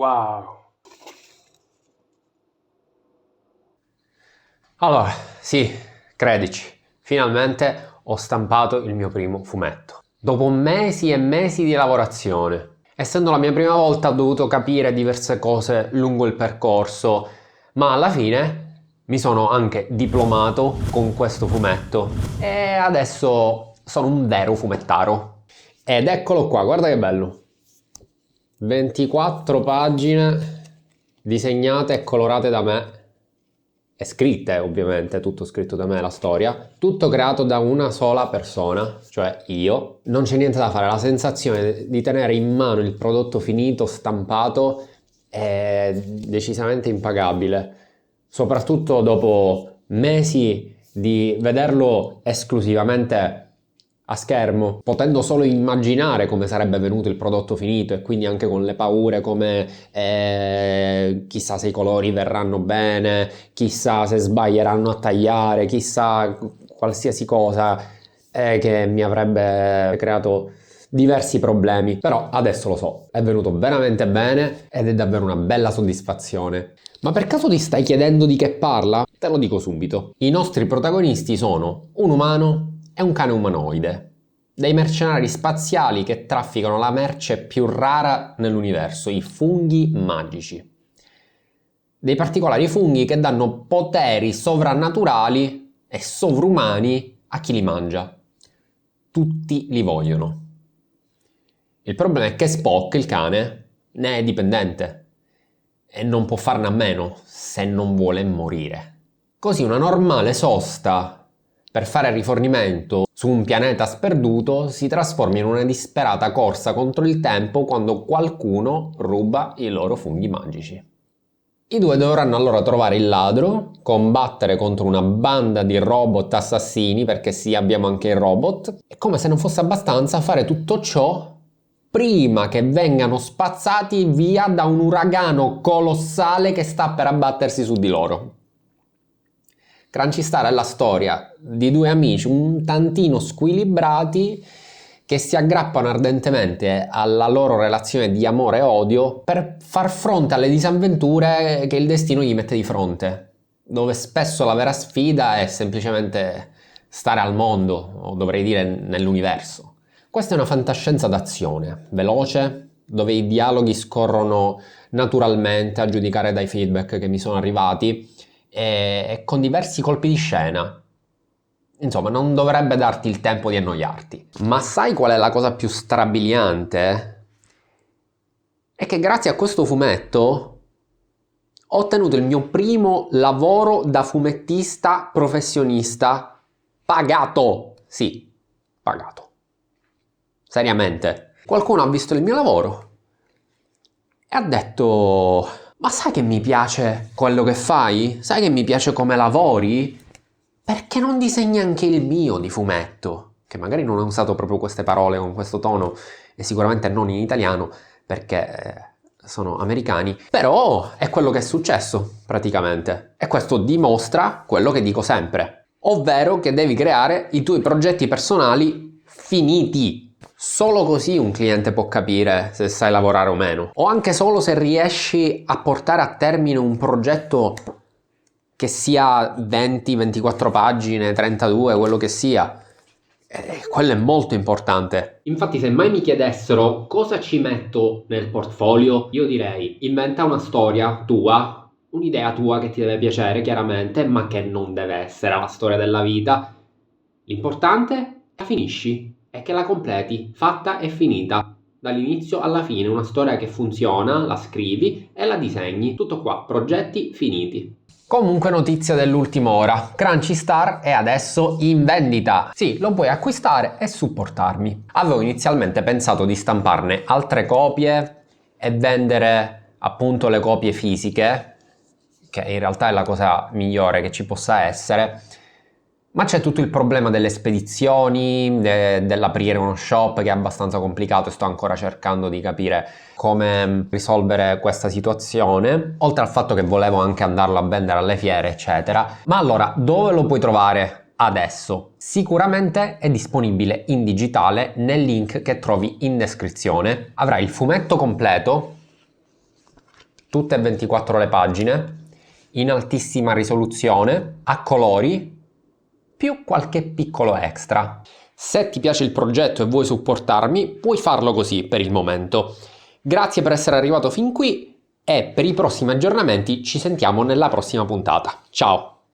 Wow. Allora, sì, credici, finalmente ho stampato il mio primo fumetto. Dopo mesi e mesi di lavorazione. Essendo la mia prima volta ho dovuto capire diverse cose lungo il percorso, ma alla fine mi sono anche diplomato con questo fumetto e adesso sono un vero fumettaro. Ed eccolo qua, guarda che bello. 24 pagine disegnate e colorate da me e scritte, ovviamente, tutto scritto da me, la storia, tutto creato da una sola persona, cioè io. Non c'è niente da fare, la sensazione di tenere in mano il prodotto finito, stampato, è decisamente impagabile, soprattutto dopo mesi di vederlo esclusivamente a schermo, potendo solo immaginare come sarebbe venuto il prodotto finito e quindi anche con le paure come chissà se i colori verranno bene, chissà se sbaglieranno a tagliare, chissà qualsiasi cosa che mi avrebbe creato diversi problemi. Però adesso lo so, è venuto veramente bene ed è davvero una bella soddisfazione. Ma per caso ti stai chiedendo di che parla? Te lo dico subito. I nostri protagonisti sono un umano e un cane umanoide, dei mercenari spaziali che trafficano la merce più rara nell'universo, i funghi magici. Dei particolari funghi che danno poteri sovrannaturali e sovrumani a chi li mangia. Tutti li vogliono. Il problema è che Spock, il cane, ne è dipendente e non può farne a meno se non vuole morire. Così una normale sosta per fare rifornimento su un pianeta sperduto si trasforma in una disperata corsa contro il tempo quando qualcuno ruba i loro funghi magici. I due dovranno allora trovare il ladro, combattere contro una banda di robot assassini, perché sì, abbiamo anche i robot, e come se non fosse abbastanza fare tutto ciò prima che vengano spazzati via da un uragano colossale che sta per abbattersi su di loro. Crunchy Star è la storia di due amici un tantino squilibrati che si aggrappano ardentemente alla loro relazione di amore e odio per far fronte alle disavventure che il destino gli mette di fronte, dove spesso la vera sfida è semplicemente stare al mondo, o dovrei dire nell'universo. Questa è una fantascienza d'azione, veloce, dove i dialoghi scorrono naturalmente, a giudicare dai feedback che mi sono arrivati, e con diversi colpi di scena. Insomma, non dovrebbe darti il tempo di annoiarti. Ma sai qual è la cosa più strabiliante? È che grazie a questo fumetto ho ottenuto il mio primo lavoro da fumettista professionista pagato. Sì, pagato. Seriamente. Qualcuno ha visto il mio lavoro e ha detto: ma sai che mi piace quello che fai? Sai che mi piace come lavori? Perché non disegni anche il mio di fumetto? Che magari non ho usato proprio queste parole con questo tono e sicuramente non in italiano perché sono americani, però è quello che è successo praticamente e questo dimostra quello che dico sempre, ovvero che devi creare i tuoi progetti personali finiti. Solo così un cliente può capire se sai lavorare o meno, o anche solo se riesci a portare a termine un progetto che sia 20, 24 pagine, 32, quello che sia. Quello è molto importante. Infatti, se mai mi chiedessero cosa ci metto nel portfolio, io direi: inventa una storia tua, un'idea tua che ti deve piacere chiaramente, ma che non deve essere la storia della vita. L'importante è che la finisci e che la completi, fatta e finita. Dall'inizio alla fine, una storia che funziona, la scrivi e la disegni. Tutto qua, progetti finiti. Comunque, notizia dell'ultima ora: Crunchy Star è adesso in vendita. Sì, lo puoi acquistare e supportarmi. Avevo inizialmente pensato di stamparne altre copie e vendere appunto le copie fisiche, che in realtà è la cosa migliore che ci possa essere, ma c'è tutto il problema delle spedizioni, dell'aprire uno shop, che è abbastanza complicato e sto ancora cercando di capire come risolvere questa situazione, oltre al fatto che volevo anche andarlo a vendere alle fiere, eccetera. Ma allora, dove lo puoi trovare adesso? Sicuramente è disponibile in digitale nel link che trovi in descrizione. Avrai il fumetto completo tutte e 24 le pagine, in altissima risoluzione, a colori, più qualche piccolo extra. Se ti piace il progetto e vuoi supportarmi, puoi farlo così per il momento. Grazie per essere arrivato fin qui e per i prossimi aggiornamenti ci sentiamo nella prossima puntata. Ciao!